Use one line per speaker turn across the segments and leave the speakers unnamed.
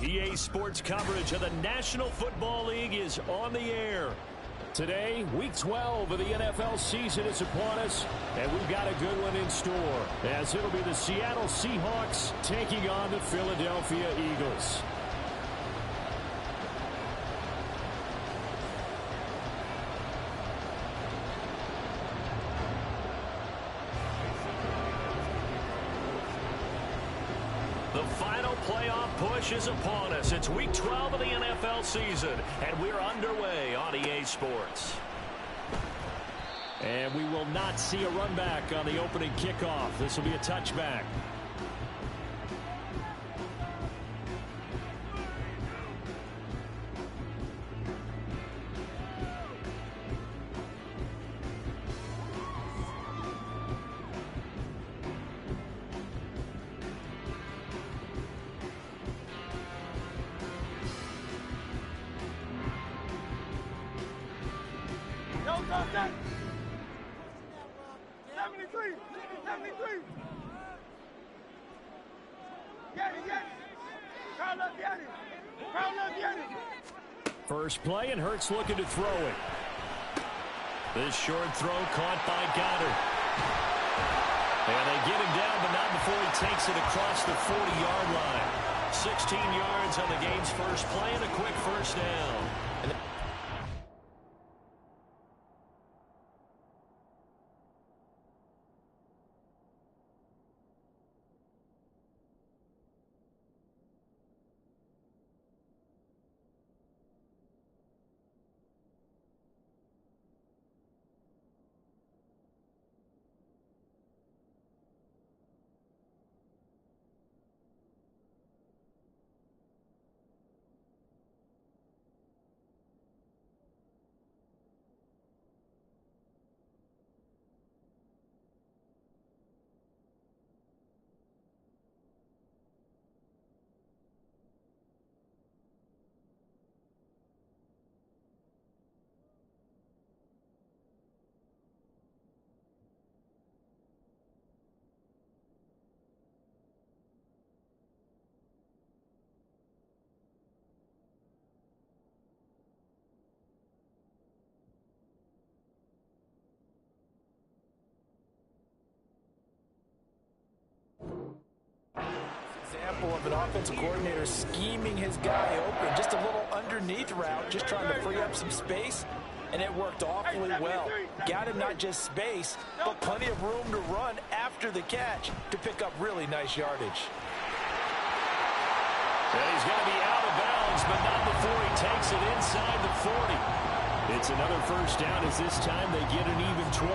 EA Sports coverage of the National Football League is on the air. Today, Week 12 of the NFL season is upon us, and we've got a good one in store, as it'll be the Seattle Seahawks taking on the Philadelphia Eagles. The final playoff push is upon us. It's Week 12 of the NFL season, and we're underway on EA Sports. And we will not see a run back on the opening kickoff. This will be a touchback.
Go, 73. Get it. Crowd up, get it.
First play, and Hurts looking to throw it. This short throw caught by Goddard. And they get him down, but not before he takes it across the 40-yard line. 16 yards on the game's first play and a quick first down.
Example of an offensive coordinator scheming his guy open, just a little underneath route, just trying to free up some space, and it worked awfully well. Got him not just space, but plenty of room to run after the catch to pick up really nice yardage.
And he's going to be out of bounds, but not before he takes it inside the 40. It's another first down, as this time they get an even 20.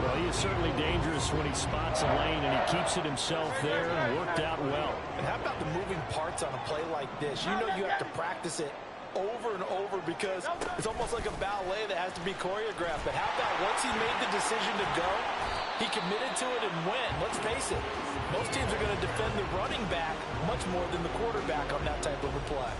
Well, he is certainly dangerous when he spots a lane, and he keeps it himself there and worked out well.
And how about the moving parts on a play like this? You know you have to practice it over and over because it's almost like a ballet that has to be choreographed. But how about once he made the decision to go, he committed to it and went. Let's face it, most teams are going to defend the running back much more than the quarterback on that type of a play.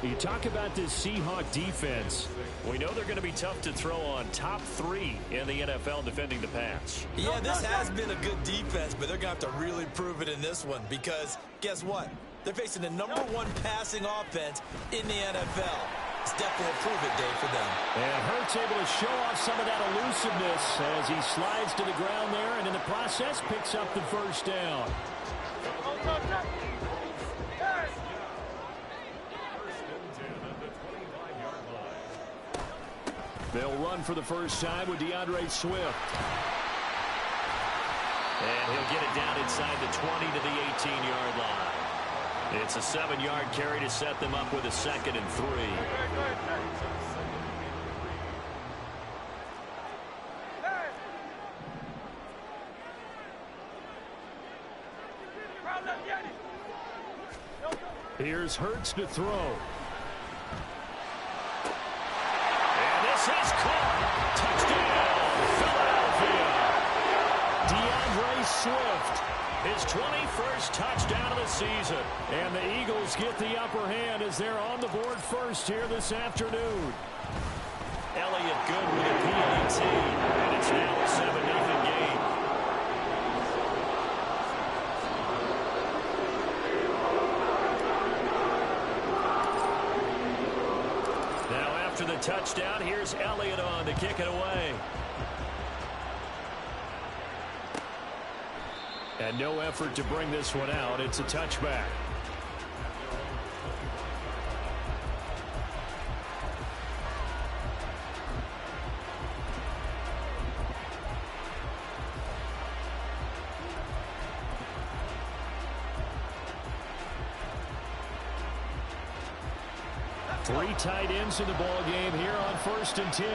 You talk about this Seahawk defense. We know they're going to be tough to throw on. Top 3 in the NFL defending the pass.
Yeah, this has been a good defense, but they're going to have to really prove it in this one because guess what? They're facing the #1 passing offense in the NFL. It's definitely a prove-it day for them.
And Hurts able to show off some of that elusiveness as he slides to the ground there, and in the process picks up the first down. They'll run for the first time with DeAndre Swift. And he'll get it down inside the 20 to the 18-yard line. It's a 7-yard carry to set them up with a 2nd and 3. Here's Hurts to throw. This is caught. Touchdown, Philadelphia. DeAndre Swift, his 21st touchdown of the season. And the Eagles get the upper hand as they're on the board first here this afternoon. Elliott good with a PAT. And it's now a 7-0 game. touchdown. Here's Elliott on to kick it away. And no effort to bring this one out. It's a touchback. Three tight ends in the ball game here on 1st and 10.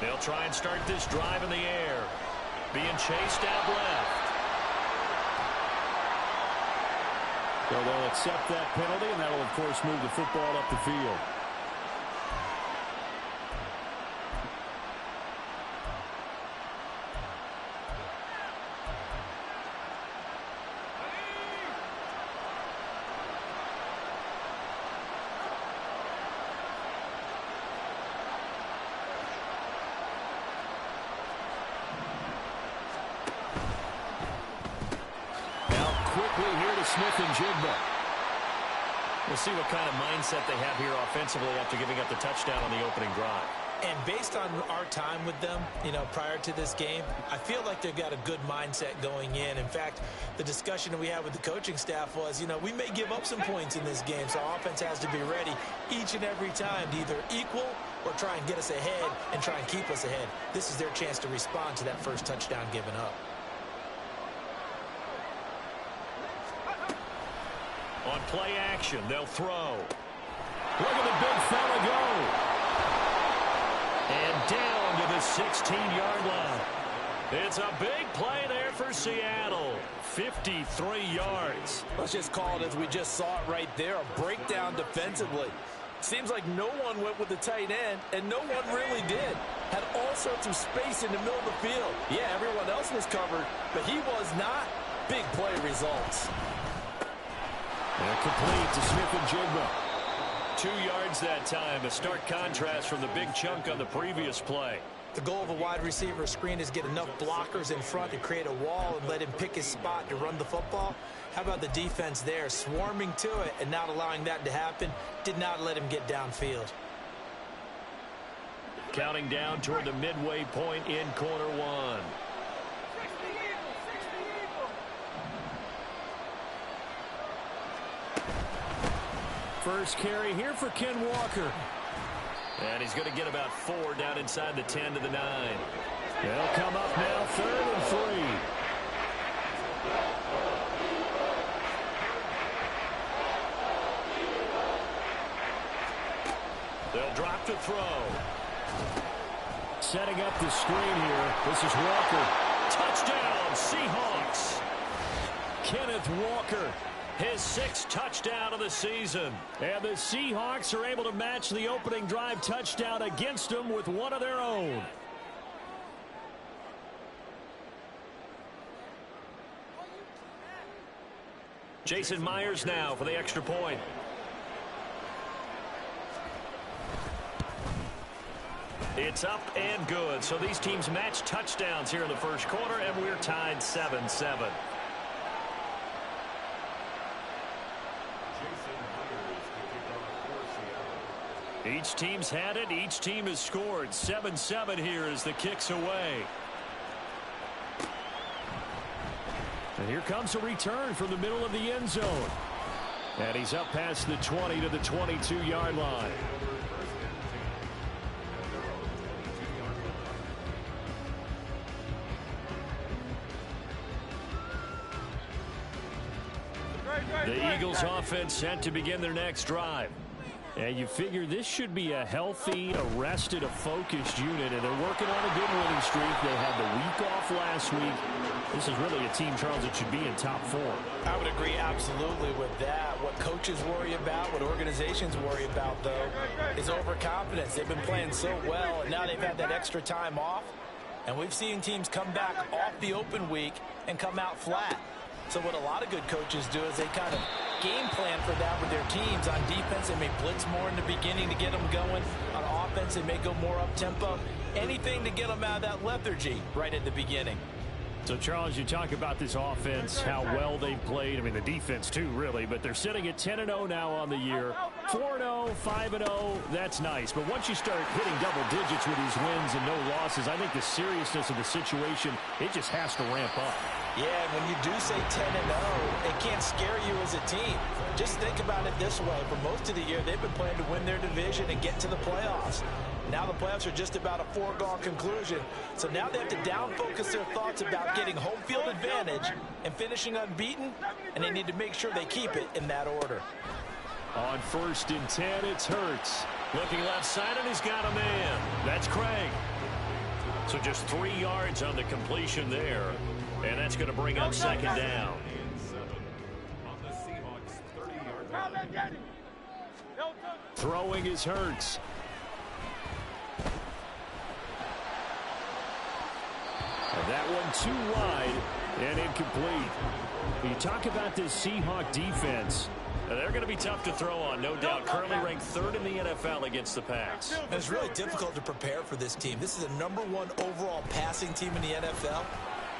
They'll try and start this drive in the air. Being chased out left.
So they'll accept that penalty, and that will, of course, move the football up the field.
We'll see what kind of mindset they have here offensively after giving up the touchdown on the opening drive.
And based on our time with them, prior to this game, I feel like they've got a good mindset going in. In fact, the discussion that we had with the coaching staff was, we may give up some points in this game, so our offense has to be ready each and every time to either equal or try and get us ahead and try and keep us ahead. This is their chance to respond to that first touchdown given up.
On play action, they'll throw. Look at the big fella go. And down to the 16-yard line. It's a big play there for Seattle. 53 yards.
Let's just call it as we just saw it right there, a breakdown defensively. Seems like no one went with the tight end, and no one really did. Had all sorts of space in the middle of the field. Yeah, everyone else was covered, but he was not. Big play results.
And complete to Smith-Njigba.
2 yards that time. A stark contrast from the big chunk on the previous play.
The goal of a wide receiver screen is get enough blockers in front to create a wall and let him pick his spot to run the football. How about the defense there, swarming to it and not allowing that to happen? Did not let him get downfield.
Counting down toward the midway point in quarter one.
First carry here for Ken Walker.
And he's going to get about 4 down inside the 10 to the 9.
They'll come up now 3rd and 3.
They'll drop to throw.
Setting up the screen here. This is Walker.
Touchdown, Seahawks. Kenneth Walker. His 6th touchdown of the season.
And the Seahawks are able to match the opening drive touchdown against them with one of their own.
Jason Myers now for the extra point. It's up and good. So these teams match touchdowns here in the first quarter, and we're tied 7-7. Each team's had it. Each team has scored. 7-7 here as the kick's away.
And here comes a return from the middle of the end zone. And he's up past the 20 to the 22-yard line.
The Eagles offense set to begin their next drive.
And you figure this should be a healthy, arrested, a focused unit, and they're working on a good winning streak. They had the week off last week. This is really a team, Charles, that should be in top 4.
I would agree absolutely with that. What coaches worry about, what organizations worry about, though, is overconfidence. They've been playing so well, and now they've had that extra time off. And we've seen teams come back off the open week and come out flat. So what a lot of good coaches do is they kind of game plan for that with their teams. On defense, they may blitz more in the beginning to get them going. On offense, they may go more up-tempo. Anything to get them out of that lethargy right at the beginning.
So, Charles, you talk about this offense, how well they've played. I mean, the defense, too, really. But they're sitting at 10-0 now on the year. 4-0, 5-0, that's nice. But once you start hitting double digits with these wins and no losses, I think the seriousness of the situation, it just has to ramp up.
Yeah, and when you do say 10-0, it can't scare you as a team. Just think about it this way. For most of the year, they've been playing to win their division and get to the playoffs. Now the playoffs are just about a foregone conclusion. So now they have to down-focus their thoughts about getting home field advantage and finishing unbeaten, and they need to make sure they keep it in that order.
On 1st and 10, it's Hurts. Looking left side, and he's got a man. That's Craig. So just 3 yards on the completion there. And that's going to bring up 2nd down. Throwing is Hurts. And that one too wide and incomplete. You talk about this Seahawks defense. They're going to be tough to throw on, no doubt. Currently ranked 3rd in the NFL against the pass.
And it's really difficult to prepare for this team. This is a #1 overall passing team in the NFL.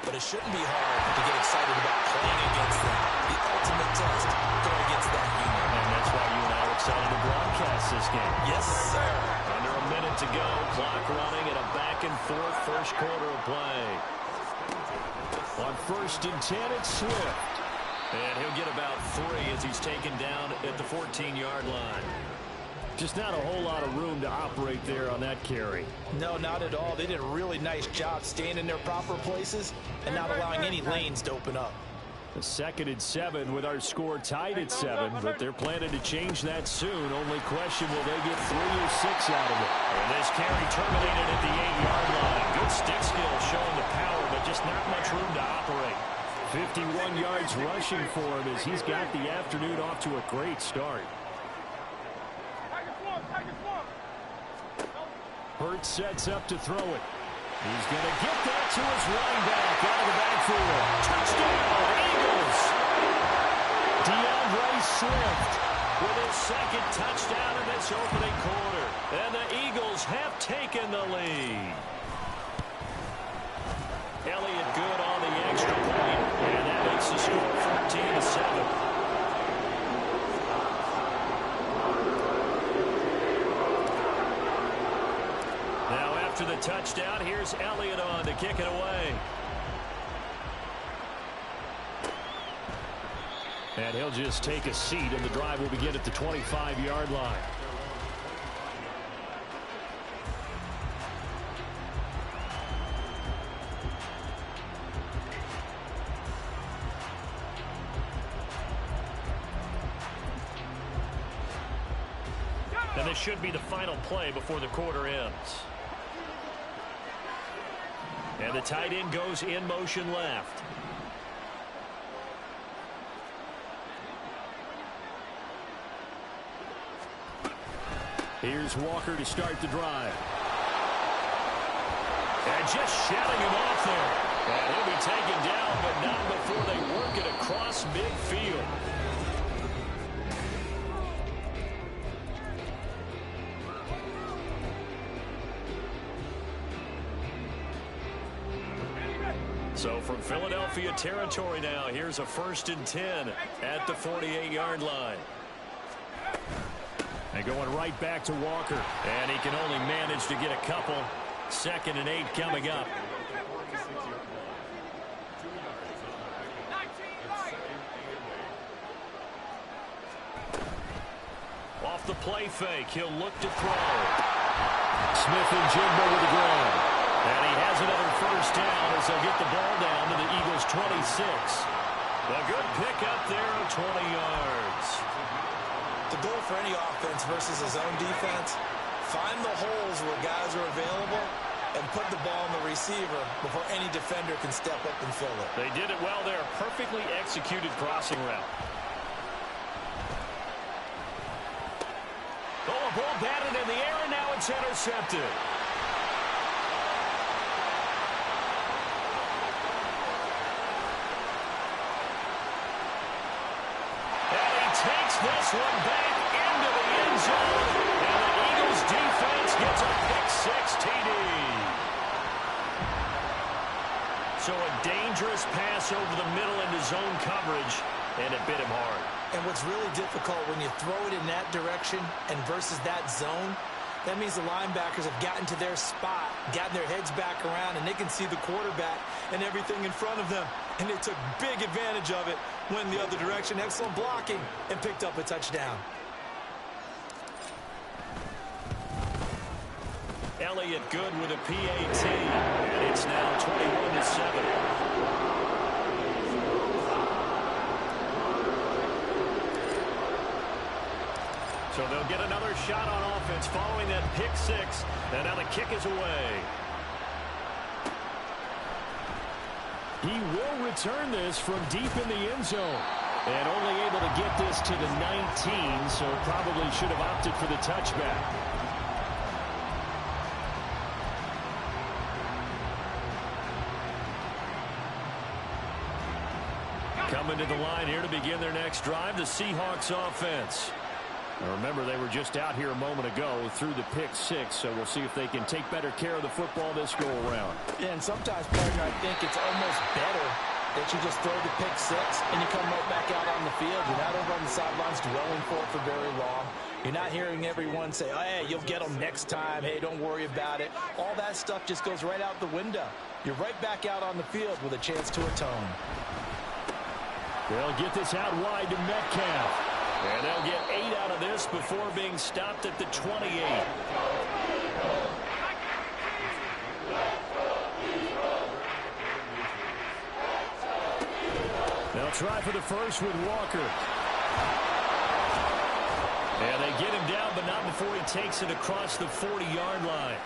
But it shouldn't be hard to get excited about playing against them. The ultimate test going against that unit.
And that's why you and I are excited to broadcast this game.
Yes, sir.
Under a minute to go. Clock running and a back-and-forth first quarter of play. On 1st and 10, it's Swift. And he'll get about 3 as he's taken down at the 14-yard line. Just not a whole lot of room to operate there on that carry.
No, not at all. They did a really nice job staying in their proper places and not allowing any lanes to open up.
The 2nd and 7 with our score tied at 7, but they're planning to change that soon. Only question, will they get 3 or 6 out of it? And this carry terminated at the 8-yard line. Good stick skill showing the power, but just not much room to operate. 51 yards rushing for him as he's got the afternoon off to a great start. Hurts sets up to throw it. He's going to get that to his running back out of the backfield. Touchdown, Eagles! DeAndre Swift with his 2nd touchdown in this opening quarter. And the Eagles have taken the lead. Elliott good on the extra point. And that makes the score 14-7. After the touchdown, here's Elliott on to kick it away. And he'll just take a seat, and the drive will begin at the 25-yard line. And this should be the final play before the quarter ends. And the tight end goes in motion left. Here's Walker to start the drive. And just shouting him off there. And he'll be taken down, but not before they work it across midfield. So from Philadelphia territory now, here's a 1st and 10 at the 48-yard line. And going right back to Walker. And he can only manage to get a couple. 2nd and 8 coming up. Off the play fake, he'll look to throw. Smith and Jimbo with the grab. And he has another 1st down as they'll get the ball down to the Eagles' 26. A good pickup there of 20 yards.
The goal for any offense versus a zone defense, find the holes where guys are available and put the ball on the receiver before any defender can step up and fill it.
They did it well there. Perfectly executed crossing route. Oh, a ball batted in the air, and now it's intercepted. This one back into the end zone, and the Eagles defense gets a pick-6 TD.
So a dangerous pass over the middle into zone coverage, and it bit him hard.
And what's really difficult when you throw it in that direction and versus that zone, that means the linebackers have gotten to their spot, gotten their heads back around, and they can see the quarterback and everything in front of them. And they took big advantage of it, went the other direction, excellent blocking, and picked up a touchdown.
Elliott good with a PAT, and it's now 21-7. So they'll get another shot on offense following that pick six. And now the kick is away.
He will return this from deep in the end zone. And only able to get this to the 19, so probably should have opted for the touchback. Coming to the line here to begin their next drive, the Seahawks offense. Now remember, they were just out here a moment ago through the pick six, so we'll see if they can take better care of the football this go-around.
Yeah, and sometimes, partner, I think it's almost better that you just throw the pick six and you come right back out on the field. You're not over on the sidelines dwelling for very long. You're not hearing everyone say, oh, hey, you'll get them next time. Hey, don't worry about it. All that stuff just goes right out the window. You're right back out on the field with a chance to atone.
They'll get this out wide to Metcalf.
And they'll get 8 out of this before being stopped at the 28.
They'll try for the first with Walker.
And they get him down, but not before he takes it across the 40-yard line.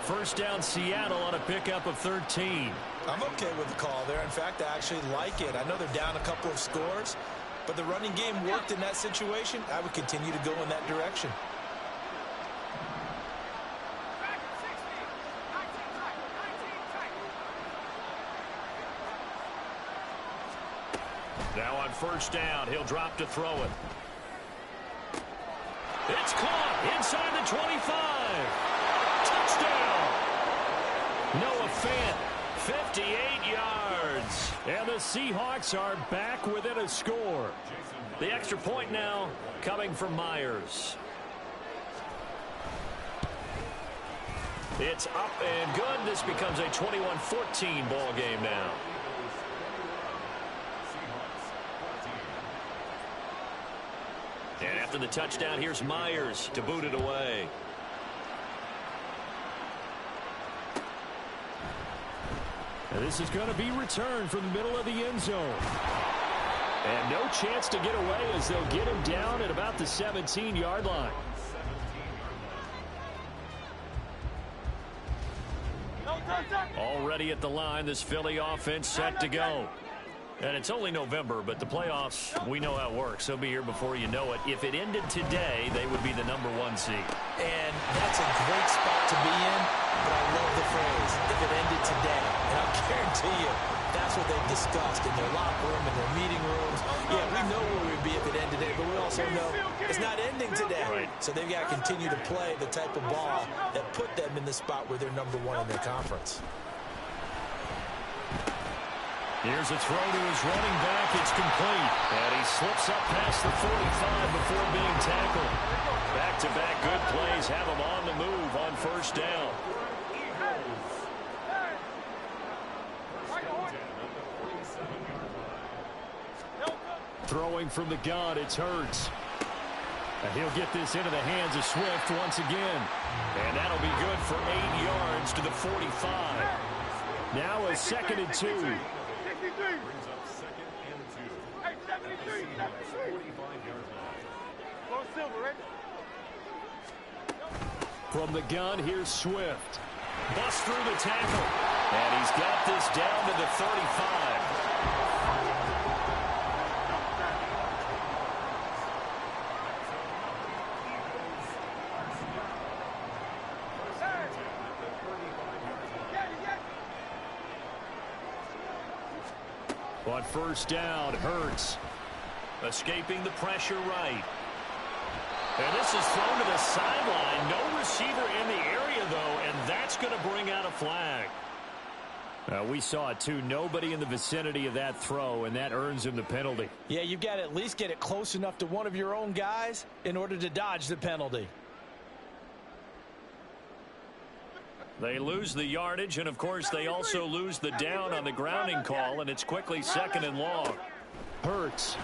First down, Seattle on a pickup of 13.
I'm okay with the call there. In fact, I actually like it. I know they're down a couple of scores, but the running game worked in that situation. I would continue to go in that direction.
Now on first down, he'll drop to throw it. It's caught inside the 25. Touchdown. Noah Fant, 58 yards.
And the Seahawks are back within a score.
The extra point now coming from Myers. It's up and good. This becomes a 21-14 ball game now. And after the touchdown, here's Myers to boot it away.
And this is going to be returned from the middle of the end zone. And no chance to get away as they'll get him down at about the 17-yard line.
Already at the line, this Philly offense set to go. And it's only November, but the playoffs, we know how it works. They'll be here before you know it. If it ended today, they would be the #1 seed.
And that's a great spot to be in, but I love the phrase, if it ended today. And I'll guarantee you, that's what they've discussed in their locker room, in their meeting rooms. Yeah, we know where we'd be if it ended today, but we also know it's not ending today.
Right.
So they've got to continue to play the type of ball that put them in the spot where they're #1 in their conference.
Here's a throw to his running back. It's complete. And he slips up past the 45 before being tackled. Back-to-back good plays have him on the move on first down.
Throwing from the gun, it's Hurts. And he'll get this into the hands of Swift once again.
And that'll be good for 8 yards to the 45.
Now a 2nd and 2.
Brings up 2nd and 2. Hey, 73, 45-yard line. Go Silver, right?
From the gun, here's Swift.
Bust through the tackle. And he's got this down to the 35.
On first down, Hurts.
Escaping the pressure right. And this is thrown to the sideline. No receiver in the area, though, and that's going to bring out a flag.
We saw it too. Nobody in the vicinity of that throw, and that earns him the penalty.
Yeah, you've got to at least get it close enough to one of your own guys in order to dodge the penalty.
They lose the yardage, and, of course, they also lose the down on the grounding call, and it's quickly 2nd and long. Hurts.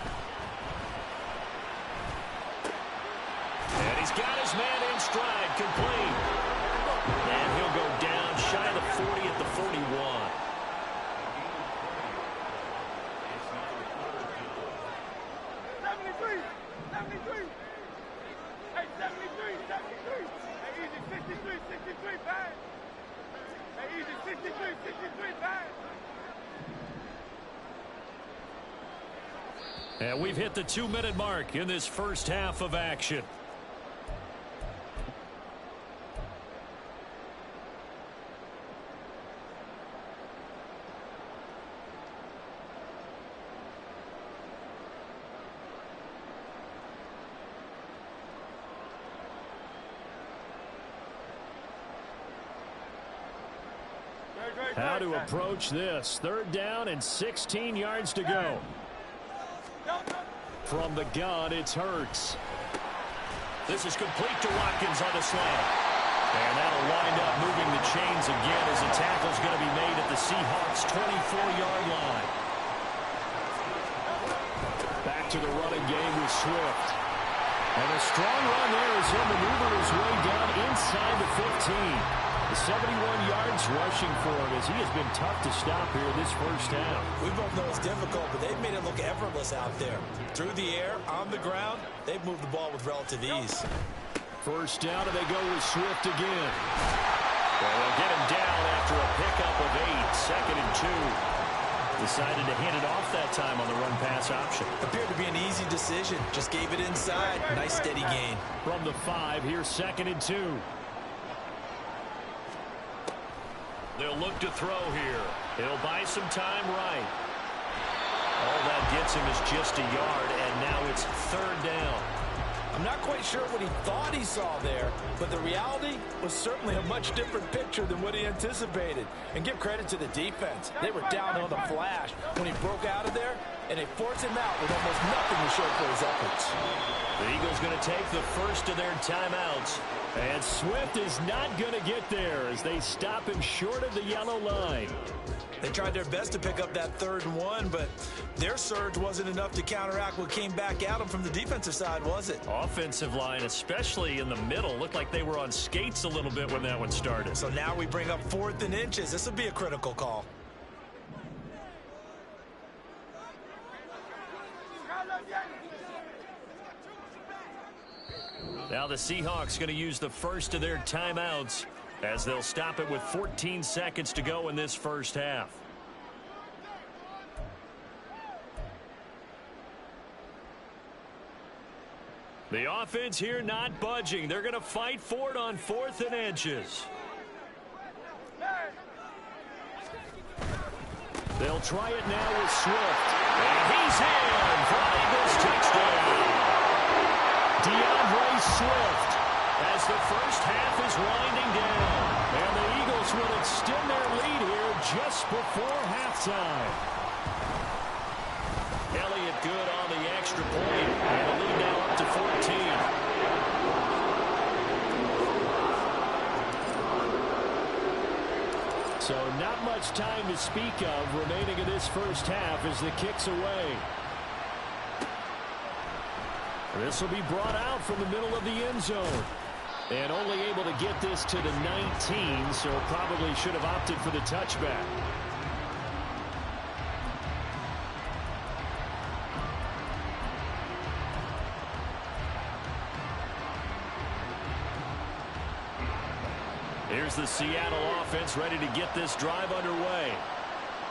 And he's got his man in stride, complete. And he'll go down shy of the 40 at the 41.
Hey, 73. Hey, easy, 63, bang. Hey, easy, 63, bang.
And we've hit the 2-minute mark in this first half of action. How to approach this. 3rd down and 16 yards to go. From the gun, it's Hurts. This is complete to Watkins on the slant. And that'll wind up moving the chains again as the tackle's going to be made at the Seahawks' 24-yard line. Back to the running game with Swift. And a strong run there as he'll maneuver his way down inside the 15. 71 yards rushing for him as he has been tough to stop here this first half.
We both know it's difficult, but they've made it look effortless out there. Through the air, on the ground, they've moved the ball with relative ease.
First down, and they go with Swift again. Well, they'll get him down after a pickup of 8, 2nd and 2. Decided to hand it off that time on the run-pass option.
Appeared to be an easy decision. Just gave it inside. Nice, steady gain.
From the 5, here's 2nd and 2. They'll look to throw here. He'll buy some time right. All that gets him is just a yard, and now it's 3rd down.
I'm not quite sure what he thought he saw there, but the reality was certainly a much different picture than what he anticipated. And give credit to the defense. They were down on the flash when he broke out of there, and they forced him out with almost nothing to show for his efforts.
The Eagles going to take the first of their timeouts. And Swift is not going to get there as they stop him short of the yellow line.
They tried their best to pick up that 3rd and 1, but their surge wasn't enough to counteract what came back at them from the defensive side, was it?
Offensive line, especially in the middle, looked like they were on skates a little bit when that one started.
So now we bring up 4th and inches. This will be a critical call.
Now the Seahawks going to use the first of their timeouts as they'll stop it with 14 seconds to go in this first half. The offense here not budging. They're going to fight for it on 4th and inches. They'll try it now with Swift. And he's in for an Eagles touchdown. DeAndre Swift as the first half is winding down. And the Eagles will extend their lead here just before halftime. Elliott good on the extra point. And the lead now up to 14. So not much time to speak of remaining in this first half as the kick's away. This will be brought out from the middle of the end zone. And only able to get this to the 19, so probably should have opted for the touchback. Here's the Seattle offense ready to get this drive underway.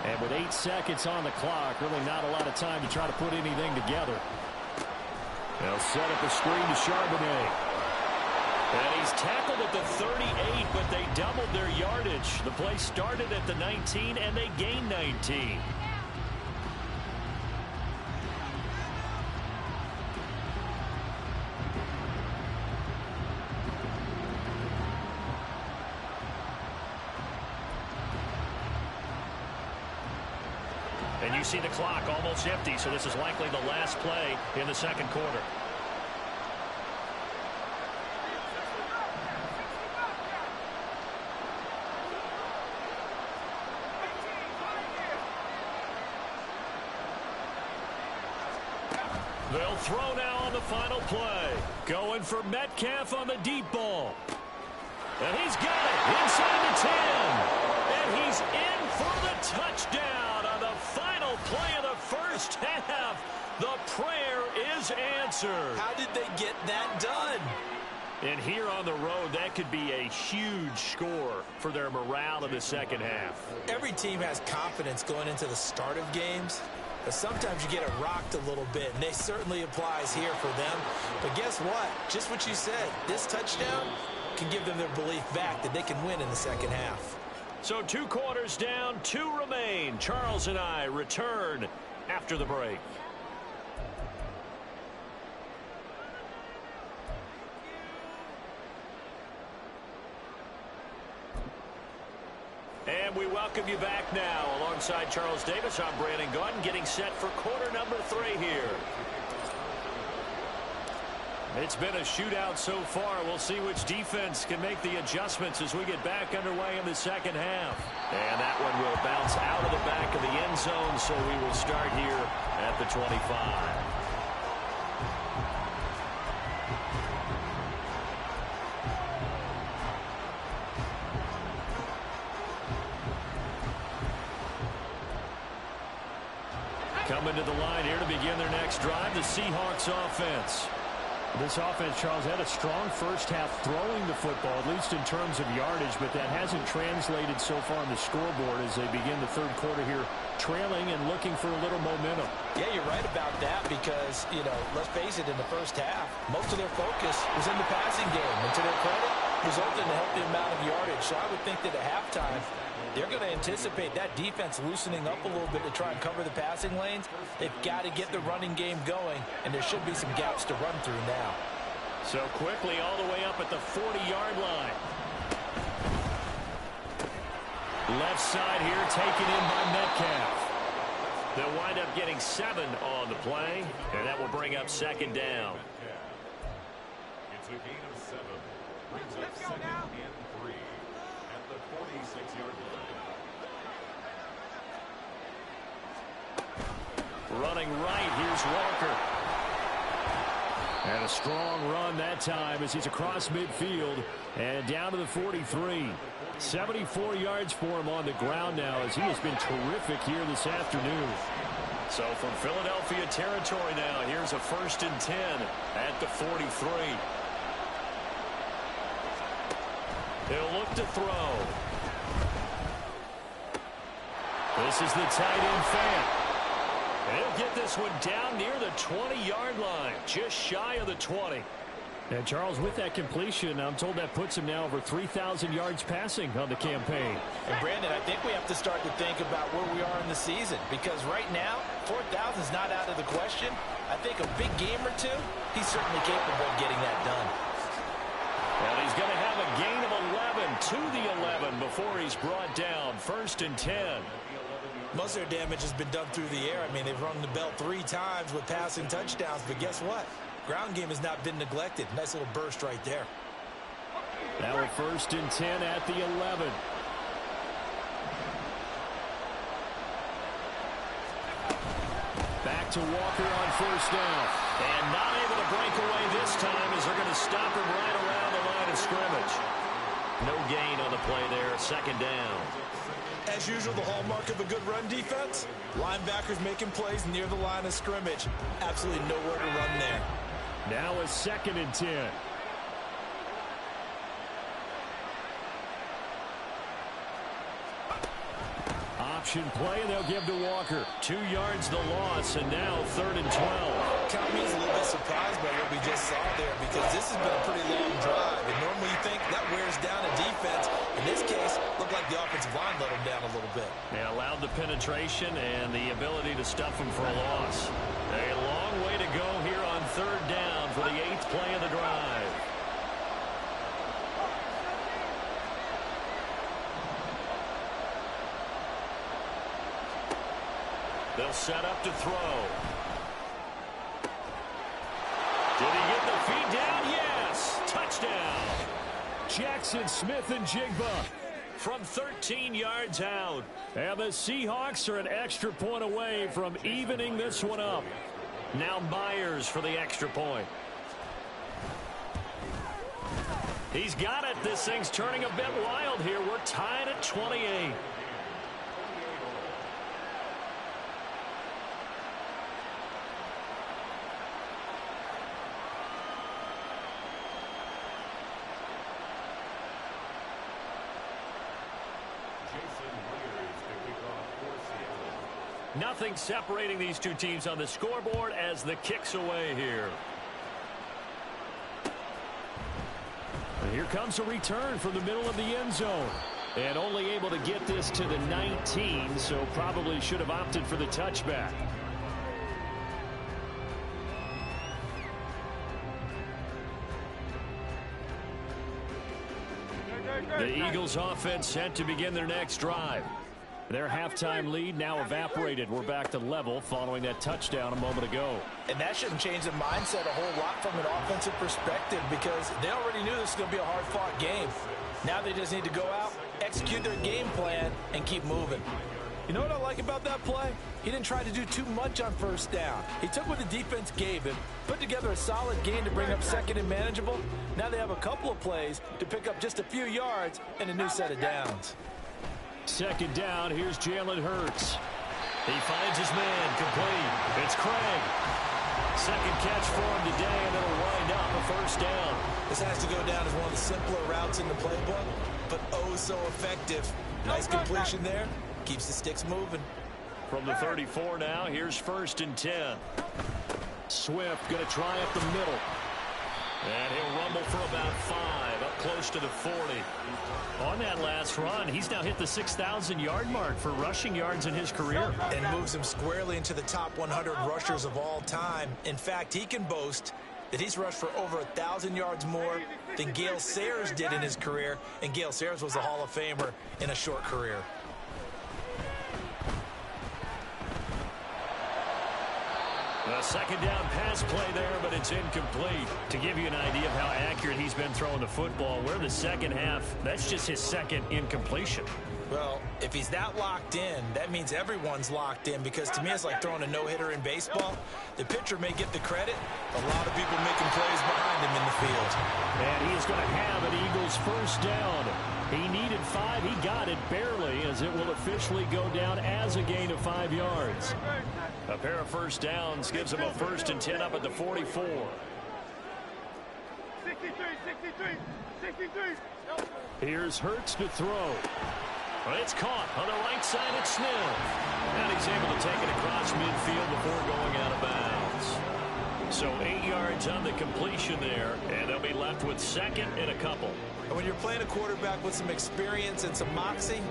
And with 8 seconds on the clock, really not a lot of time to try to put anything together. They'll set up a screen to Charbonnet. And he's tackled at the 38, but they doubled their yardage. The play started at the 19, and they gained 19.
And you see the clock almost empty, so this is likely the last play in the second quarter. They'll throw now on the final play. Going for Metcalf on the deep ball. And he's got it inside the 10. And he's in for the touchdown on the final play of the first half. The prayer is answered.
How did they get that done?
And here on the road, that could be a huge score for their morale in the second half.
Every team has confidence going into the start of games, but sometimes you get it rocked a little bit, and they certainly applies here for them. But guess what? Just what you said, this touchdown can give them their belief back that they can win in the second half.
So 2 quarters down, 2 remain. Charles and I return after the break. And we welcome you back now. Alongside Charles Davis, I'm Brandon Gaudin, getting set for quarter number 3 here. It's been a shootout so far. We'll see which defense can make the adjustments as we get back underway in the second half. And that one will bounce out of the back of the end zone, so we will start here at the 25. Coming to the line here to begin their next drive, the Seahawks offense.
This offense, Charles, had a strong first half throwing the football, at least in terms of yardage, but that hasn't translated so far on the scoreboard as they begin the third quarter here, trailing and looking for a little momentum.
Yeah, you're right about that because, let's face it, in the first half, most of their focus was in the passing game. And to their credit, resulted in a healthy amount of yardage. So I would think that at halftime, they're going to anticipate that defense loosening up a little bit to try and cover the passing lanes. They've got to get the running game going, and there should be some gaps to run through now.
So quickly all the way up at the 40-yard line. Left side here taken in by Metcalf. They'll wind up getting 7 on the play, and that will bring up second down.
It's a gain of 7. Brings up second and 3 at the 46-yard line.
Running right, here's Walker.
And a strong run that time as he's across midfield and down to the 43. 74 yards for him on the ground now as he has been terrific here this afternoon.
So from Philadelphia territory now, here's a 1st and 10 at the 43. He'll look to throw. This is the tight end fan. And he'll get this one down near the 20-yard line, just shy of the 20.
And Charles, with that completion, I'm told that puts him now over 3,000 yards passing on the campaign.
And Brandon, I think we have to start to think about where we are in the season because right now, 4,000 is not out of the question. I think a big game or two, he's certainly capable of getting that done.
And he's going to have a gain of 11 to the 11 before he's brought down. 1st and 10.
Most of their damage has been done through the air. I mean, they've rung the bell 3 times with passing touchdowns, but guess what? Ground game has not been neglected. Nice little burst right there.
Now a 1st and 10 at the 11. Back to Walker on 1st down.
And not able to break away this time as they're going to stop him right around the line of scrimmage. No gain on the play there, 2nd down.
As usual, the hallmark of a good run defense, linebackers making plays near the line of scrimmage. Absolutely nowhere to run there.
Now a 2nd and 10. Option play, and they'll give to Walker. 2 yards the loss, and now 3rd and 12.
Count me as a little bit surprised by what we just saw there because this has been a pretty long drive. And normally you think that wears down a defense. In this case, looked like the offensive line let them down a little bit.
They allowed the penetration and the ability to stuff them for a loss. A long way to go here on 3rd down for the 8th play of the drive. They'll set up to throw. Did he get the feed down? Yes. Touchdown.
Jackson Smith and Jigba
From 13 yards out.
And the Seahawks are an extra point away from evening this one up.
Now Myers for the extra point. He's got it. This thing's turning a bit wild here. We're tied at 28. Nothing separating these two teams on the scoreboard as the kick's away here.
And here comes a return from the middle of the end zone. And only able to get this to the 19, so probably should have opted for the touchback. The Eagles offense set to begin their next drive. Their halftime lead now evaporated. We're back to level following that touchdown a moment ago.
And that shouldn't change the mindset a whole lot from an offensive perspective because they already knew this was going to be a hard-fought game. Now they just need to go out, execute their game plan, and keep moving. You know what I like about that play? He didn't try to do too much on first down. He took what the defense gave him, put together a solid gain to bring up second and manageable. Now they have a couple of plays to pick up just a few yards and a new set of downs.
Second down, here's Jalen Hurts.
He finds his man, complete. It's Craig. Second catch for him today, and it'll wind up a first down.
This has to go down as one of the simpler routes in the playbook, but oh so effective. Nice completion there. Keeps the sticks moving.
From the 34 now, here's 1st and 10.
Swift going to try up the middle.
And he'll rumble for about 5, up close to the 40.
On that last run, he's now hit the 6,000-yard mark for rushing yards in his career.
And moves him squarely into the top 100 rushers of all time. In fact, he can boast that he's rushed for over 1,000 yards more than Gale Sayers did in his career. And Gale Sayers was a Hall of Famer in a short career.
A second down pass play there, but it's incomplete. To give you an idea of how accurate he's been throwing the football, we're in the second half. That's just his second incompletion.
Well, if he's that locked in, that means everyone's locked in because to me it's like throwing a no-hitter in baseball. The pitcher may get the credit. A lot of people making plays behind him in the field.
And he is going to have an Eagles first down. He needed 5. He got it barely as it will officially go down as a gain of 5 yards.
A pair of first downs gives him a 1st and 10 up at the 44.
63.
Here's Hurts to throw.
Well, it's caught on the right side at Smith. And he's able to take it across midfield before going out of bounds. So 8 yards on the completion there, and they'll be left with 2nd and a couple.
And when you're playing a quarterback with some experience and some moxie,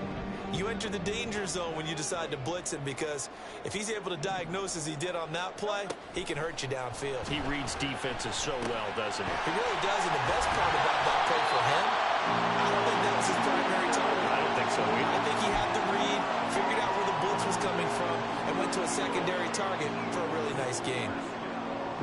you enter the danger zone when you decide to blitz him because if he's able to diagnose as he did on that play, he can hurt you downfield.
He reads defenses so well, doesn't he?
He really does, and the best part about that play for him, I don't think that was his primary target.
I don't think so either.
I think he had the read, figured out where the blitz was coming from, and went to a secondary target for a really nice gain.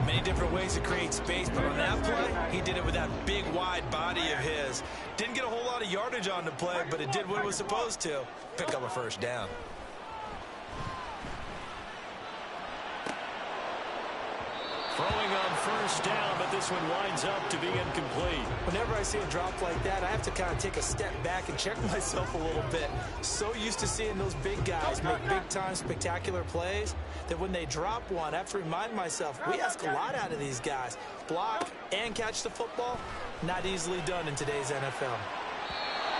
Many different ways to create space, but on that play, he did it with that big, wide body of his. Didn't get a whole lot of yardage on the play, but it did what it was supposed to. Pick up a first down.
Throwing on first down, but this one winds up to be incomplete.
Whenever I see a drop like that, I have to kind of take a step back and check myself a little bit. So used to seeing those big guys make big-time spectacular plays that when they drop one, I have to remind myself, we ask a lot out of these guys. Block and catch the football, not easily done in today's NFL.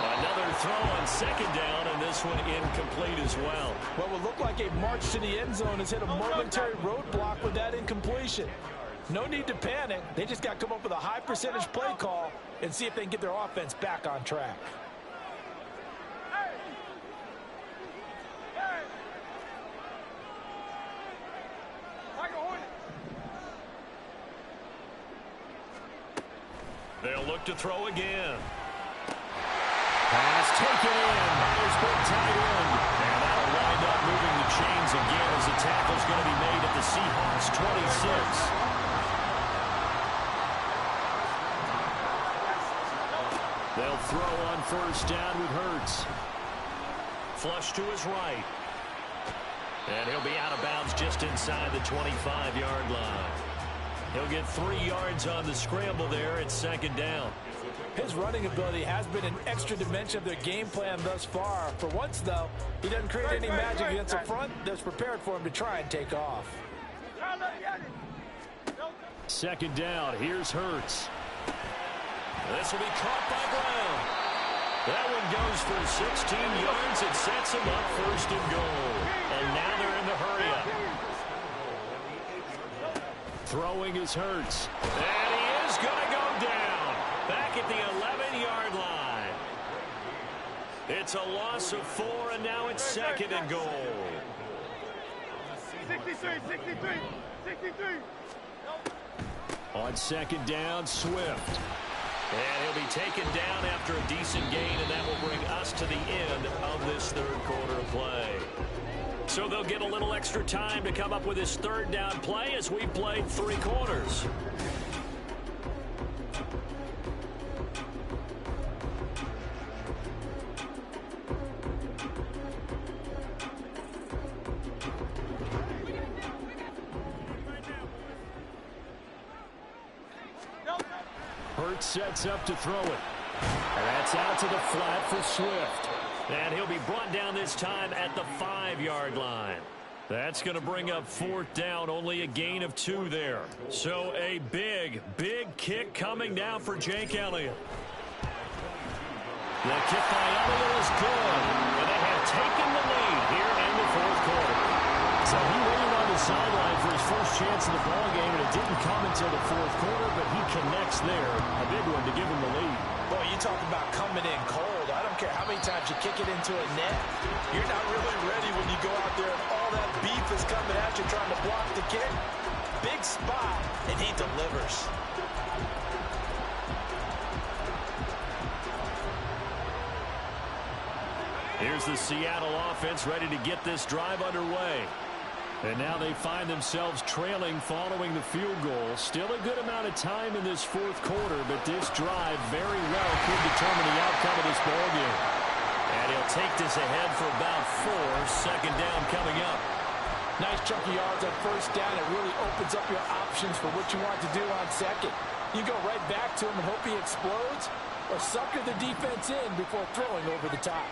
Another throw on second down, and this one incomplete as well.
What would look like a march to the end zone has hit a momentary roadblock with that incompletion. No need to panic. They just got to come up with a high percentage play call and see if they can get their offense back on track.
They'll look to throw again.
Pass taken in. Myers big tight end. And that'll wind up moving the chains again as the tackle's going to be made at the Seahawks 26. They'll throw on first down with Hurts. Flush to his right. And he'll be out of bounds just inside the 25-yard line. He'll get 3 yards on the scramble there at second down.
His running ability has been an extra dimension of their game plan thus far. For once, though, he doesn't create any magic against the front that's prepared for him to try and take off.
Second down, here's Hurts. This will be caught by Brown. That one goes for 16 yards. It sets him up first and goal. And now they're in the hurry-up. Throwing is Hurts. And he is going to go down. Back at the 11-yard line. It's a loss of 4, and now it's second and goal.
63, 63, 63.
On second down, Swift. And he'll be taken down after a decent gain, and that will bring us to the end of this third quarter of play. So they'll get a little extra time to come up with this third down play as we played 3 quarters. Hurts sets up to throw it. And that's out to the flat for Swift. And he'll be brought down this time at the 5-yard line. That's going to bring up fourth down, only a gain of 2 there. So a big, big kick coming down for Jake Elliott. The kick by Elliott is good. And they have taken the lead here in the fourth quarter. So he waited on the sideline for his first chance in the ballgame, and it didn't come until the fourth quarter, but he connects there. A big one to give him the lead.
Boy, you talk about coming in cold. I don't care how many times you kick it into a net. You're not really ready when you go out there and all that beef is coming at you trying to block the kick. Big spot, and he delivers.
Here's the Seattle offense ready to get this drive underway. And now they find themselves trailing following the field goal. Still a good amount of time in this fourth quarter, but this drive very well could determine the outcome of this ballgame. And he'll take this ahead for about 4. Second down coming up.
Nice chunk of yards on first down. It really opens up your options for what you want to do on second. You go right back to him and hope he explodes, or sucker the defense in before throwing over the top.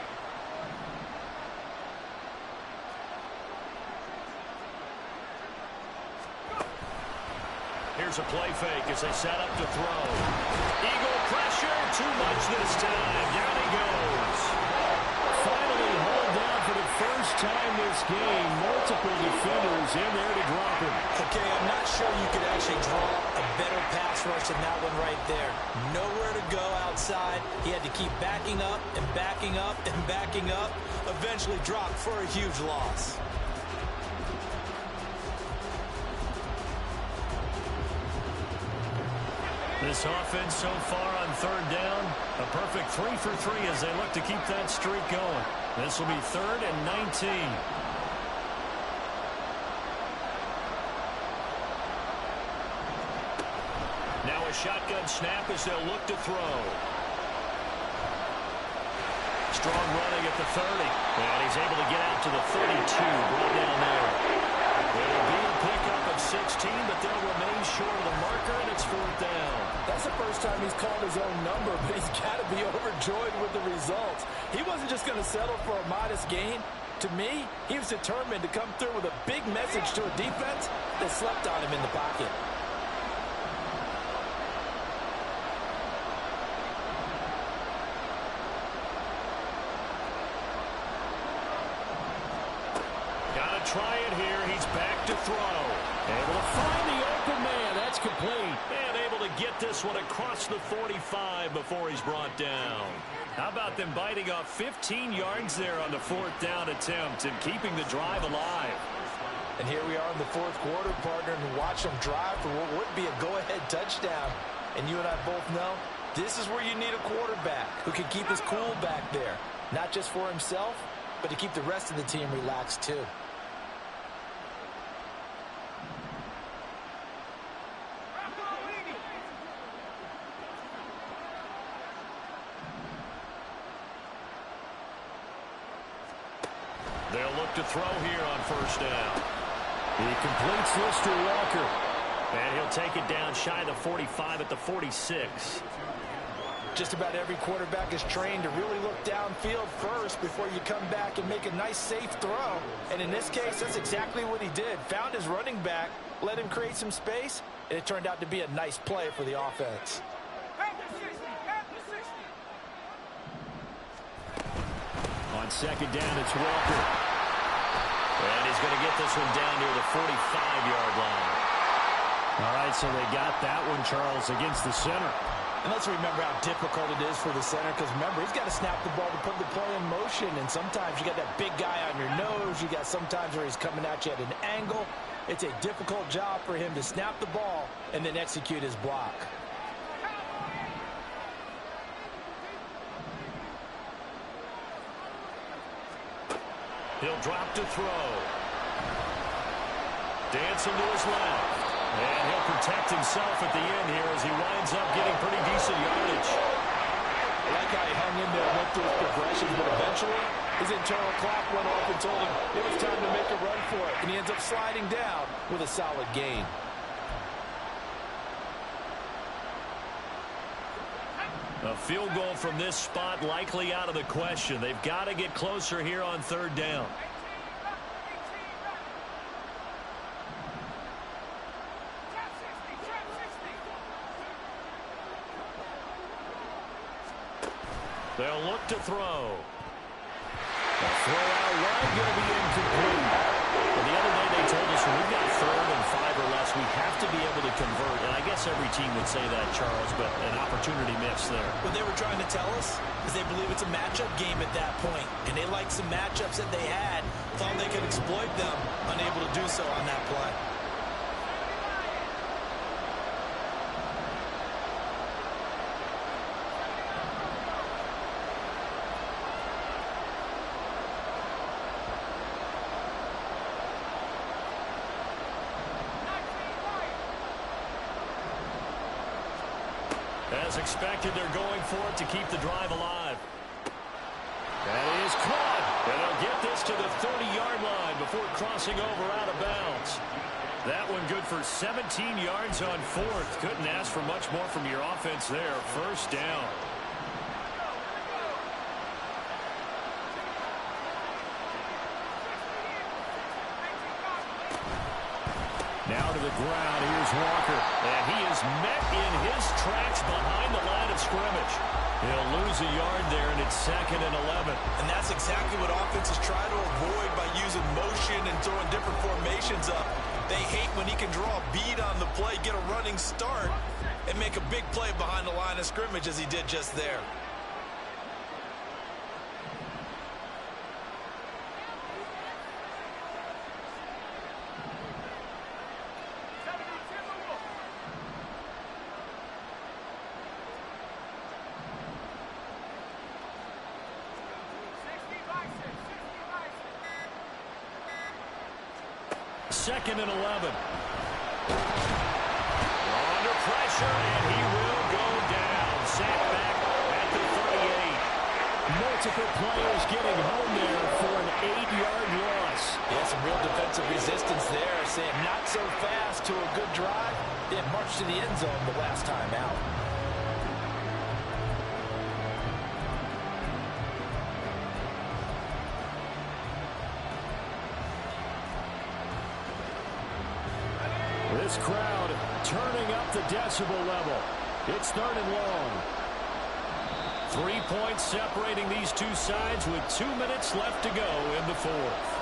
Here's a play fake as they set up to throw. Eagle pressure, too much this time. Down he goes. Finally hauled down for the first time this game. Multiple defenders in there to drop him.
Okay, I'm not sure you could actually draw a better pass rush than that one right there. Nowhere to go outside. He had to keep backing up and backing up and backing up. Eventually dropped for a huge loss.
This offense so far on third down, a perfect 3 for 3 as they look to keep that streak going. This will be 3rd and 19. Now a shotgun snap as they'll look to throw. Strong running at the 30. And he's able to get out to the 32, brought down there. It'll be a pickup of 16, but they'll remain short of the marker, and it's 4th down.
That's the first time he's called his own number, but he's got to be overjoyed with the results. He wasn't just going to settle for a modest gain. To me, he was determined to come through with a big message to a defense that slept on him in the pocket.
Gotta try it here. He's back to throw. Able to find the open man. That's complete. And able to get this one across the 45 before he's brought down. How about them biting off 15 yards there on the 4th down attempt and keeping the drive alive?
And here we are in the fourth quarter, partner, and watch them drive for what would be a go-ahead touchdown. And you and I both know this is where you need a quarterback who can keep his cool back there, not just for himself, but to keep the rest of the team relaxed too.
They'll look to throw here on first down.
He completes this to Walker.
And he'll take it down shy of the 45 at the 46.
Just about every quarterback is trained to really look downfield first before you come back and make a nice, safe throw. And in this case, that's exactly what he did. Found his running back, let him create some space, and it turned out to be a nice play for the offense.
On second down, it's Walker.
And he's going to get this one down near the 45-yard line.
All right, so they got that one, Charles, against the center.
And let's remember how difficult it is for the center, because remember, he's got to snap the ball to put the play in motion, and sometimes you got that big guy on your nose. You got sometimes where he's coming at you at an angle. It's a difficult job for him to snap the ball and then execute his block.
He'll drop to throw. Dancing to his left. And he'll protect himself at the end here as he winds up getting pretty decent yardage.
I like how he hung in there and went through his progressions, but eventually his internal clock went off and told him it was time to make a run for it. And he ends up sliding down with a solid gain.
A field goal from this spot likely out of the question. They've got to get closer here on third down. They'll look to throw. The throw out wide going to be incomplete. Well, the other day they told us when we've got 3rd and 5 or less, we have to be able to convert. And I guess every team would say that, Charles, but an opportunity missed there.
What they were trying to tell us is they believe it's a matchup game at that point. And they liked some matchups that they had, thought they could exploit them, unable to do so on that play.
As expected, they're going for it to keep the drive alive. That is caught. And they'll get this to the 30-yard line before crossing over out of bounds. That one good for 17 yards on 4th. Couldn't ask for much more from your offense there. First down. Now to the ground. Here's Walker. And he is met in his tracks behind the line of scrimmage. He'll lose a yard there, and it's 2nd and 11.
And that's exactly what offenses try to avoid by using motion and throwing different formations up. They hate when he can draw a bead on the play, get a running start, and make a big play behind the line of scrimmage as he did just there.
Second and 11. Under pressure, and he will go down. Sacked back at the 38.
Multiple players getting home there for an 8-yard loss.
Yeah, some real defensive resistance there, saying not so fast to a good drive. They marched to the end zone the last time out.
This crowd turning up the decibel level. It's 3rd and long.
3 points separating these two sides with 2 minutes left to go in the 4th.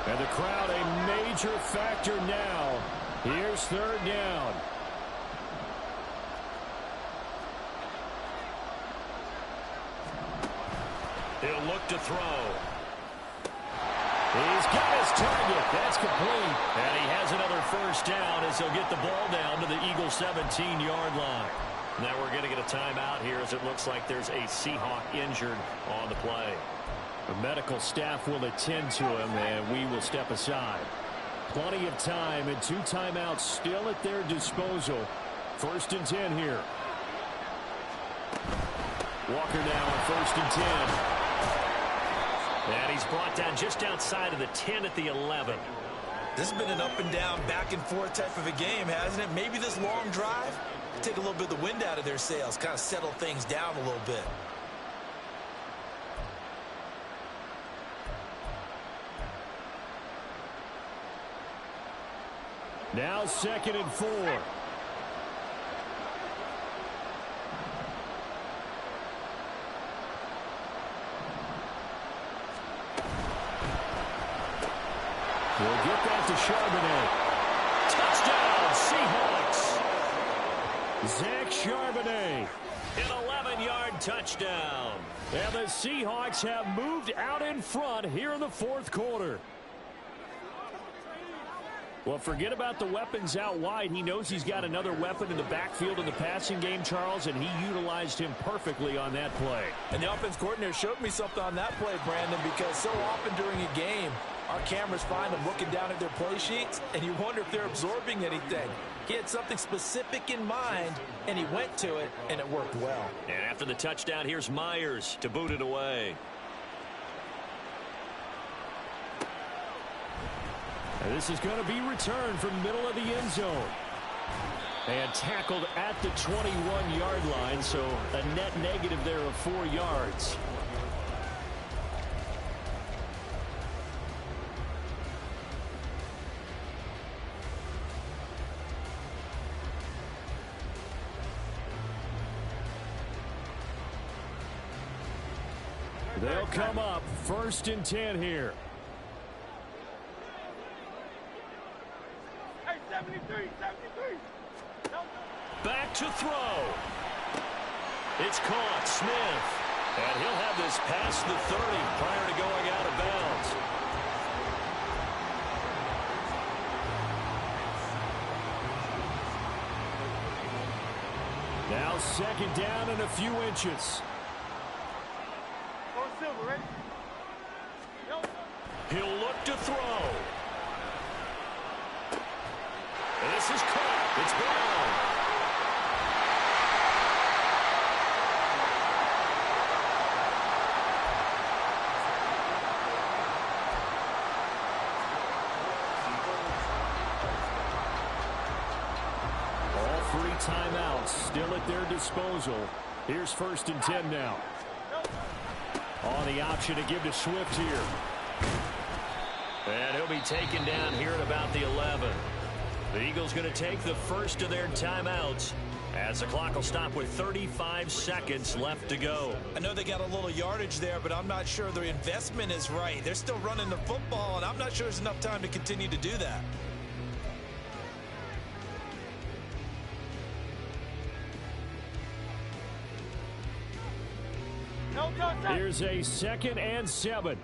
And the crowd a major factor now. Here's 3rd down.
He'll look to throw.
He's got his target. That's complete.
And he has another first down as he'll get the ball down to the Eagles' 17-yard line. Now we're going to get a timeout here as it looks like there's a Seahawk injured on the play.
The medical staff will attend to him, and we will step aside. Plenty of time and 2 timeouts still at their disposal. 1st and 10 here. Walker now on 1st and 10.
And he's brought down just outside of the 10 at the 11.
This has been an up and down, back and forth type of a game, hasn't it? Maybe this long drive, take a little bit of the wind out of their sails, kind of settle things down a little bit.
Now 2nd and 4. We'll get that to Charbonnet.
Touchdown, Seahawks.
Zach Charbonnet.
An 11-yard touchdown.
And the Seahawks have moved out in front here in the 4th quarter. Well, forget about the weapons out wide. He knows he's got another weapon in the backfield in the passing game, Charles, and he utilized him perfectly on that play.
And the offense coordinator showed me something on that play, Brandon, because so often during a game, our cameras find them looking down at their play sheets, and you wonder if they're absorbing anything. He had something specific in mind, and he went to it, and it worked well.
And after the touchdown, here's Myers to boot it away.
And this is going to be returned from middle of the end zone. And tackled at the 21-yard line, so a net negative there of 4 yards. They'll come up 1st and 10 here.
Hey, 73.
Back to throw. It's caught. Smith. And he'll have this past the 30 prior to going out of bounds.
Now 2nd down and a few inches.
Go Silver, ready?
He'll look to throw. This is caught. It's Brown.
All 3 timeouts still at their disposal. Here's 1st and 10 now. On the option to give to Swift here.
And he'll be taken down here at about the 11. The Eagles going to take the first of their timeouts as the clock will stop with 35 seconds left to go.
I know they got a little yardage there, but I'm not sure their investment is right. They're still running the football, and I'm not sure there's enough time to continue to do that.
Here's a 2nd and 7.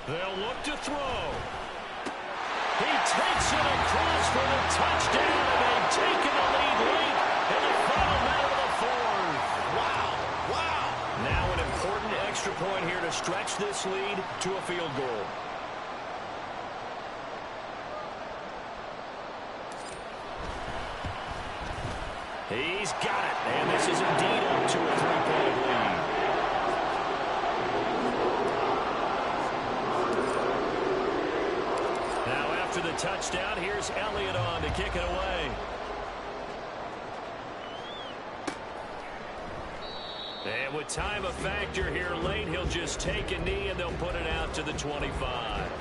They'll look to throw. He takes it across for the touchdown, and they've taken the lead late in the final minute of the 4th. Wow. Now an important extra point here to stretch this lead to a field goal. He's got it, and this is indeed up to a 3-point lead. Now after the touchdown, here's Elliott on to kick it away. And with time a factor here late, he'll just take a knee and they'll put it out to the 25.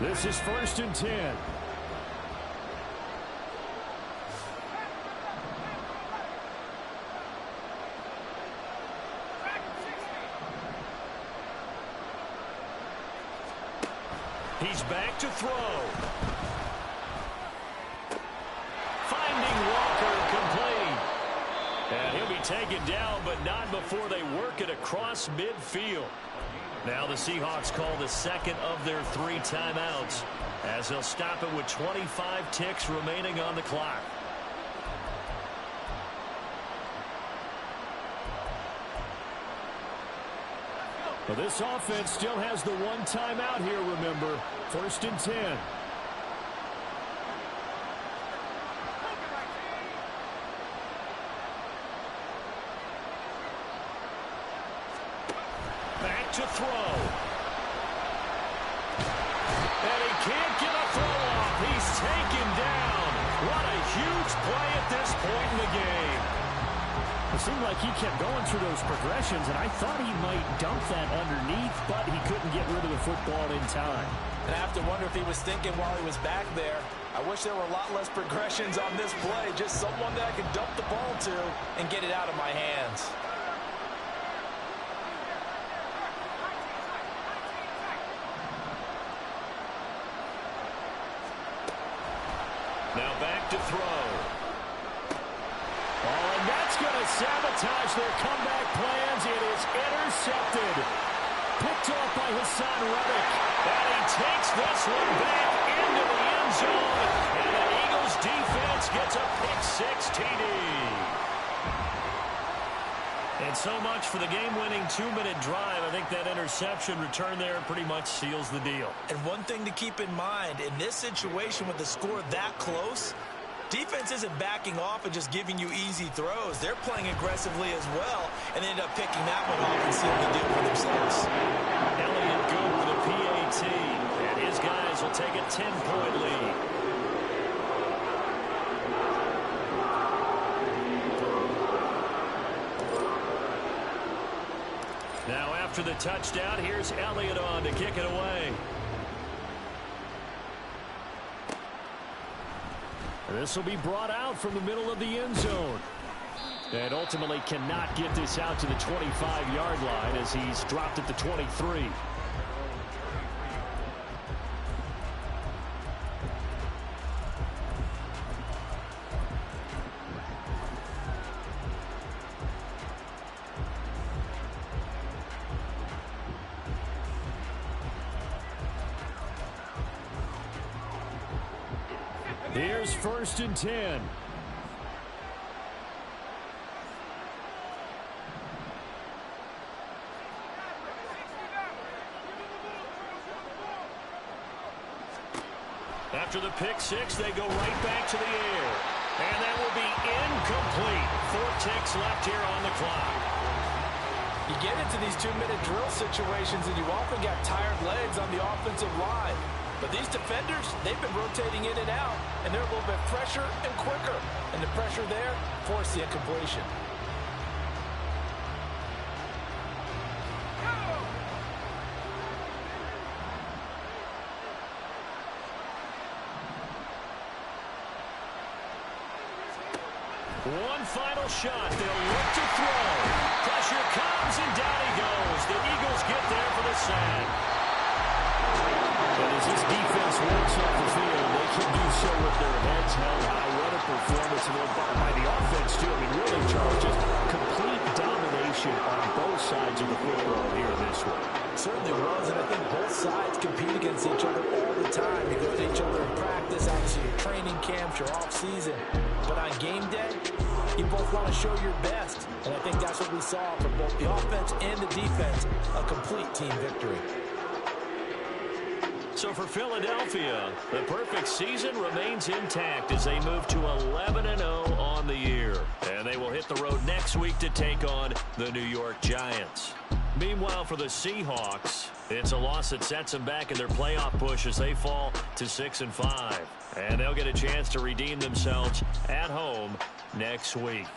This is 1st and 10. He's back to throw. Finding Walker complete. And he'll be taken down, but not before they work it across midfield. Now the Seahawks call the second of their 3 timeouts as they'll stop it with 25 ticks remaining on the clock. Well, this offense still has the 1 timeout here, remember. 1st and 10. Back to throw. And he can't get a throw off. He's taken down. What a huge play at this point in the game. It seemed like he kept going through those progressions, and I thought he might dump that underneath, but he couldn't get rid of the football in time.
And I have to wonder if he was thinking while he was back there, I wish there were a lot less progressions on this play, just someone that I could dump the ball to and get it out of my hands.
Now back to throw. Oh, and that's going to sabotage their comeback plans. It is intercepted. Picked off by Hassan Reddick. And he takes this one back into the end zone. And the Eagles defense gets a pick-6 TD. And so much for the game-winning 2-minute drive. I think that interception return there pretty much seals the deal.
And one thing to keep in mind, in this situation with the score that close, defense isn't backing off and just giving you easy throws. They're playing aggressively as well, and they end up picking that one off and sealing the deal for themselves.
Elliott good with a PAT, and his guys will take a 10-point lead. Now after the touchdown, here's Elliott on to kick it away. This will be brought out from the middle of the end zone. And ultimately cannot get this out to the 25-yard line as he's dropped at the 23. Here's 1st and 10. After the pick-6, they go right back to the air. And that will be incomplete. 4 ticks left here on the clock.
You get into these 2-minute drill situations, and you often got tired legs on the offensive line. But these defenders, they've been rotating in and out, and they're a little bit fresher and quicker. And the pressure there forced the incompletion.
One final shot. They'll look to throw. Pressure comes, and down he goes. The Eagles get there for the sack. But as this defense works off the field, they can do so with their heads held high. What a performance by the offense, too. I mean, really, Charles, just complete domination on both sides of the football here in this one.
Certainly was, and I think both sides compete against each other all the time. You go to each other in practice, obviously your training camps, your off-season. But on game day, you both want to show your best. And I think that's what we saw from both the offense and the defense, a complete team victory.
So for Philadelphia, the perfect season remains intact as they move to 11-0 on the year. And they will hit the road next week to take on the New York Giants. Meanwhile, for the Seahawks, it's a loss that sets them back in their playoff push as they fall to 6-5. And they'll get a chance to redeem themselves at home next week.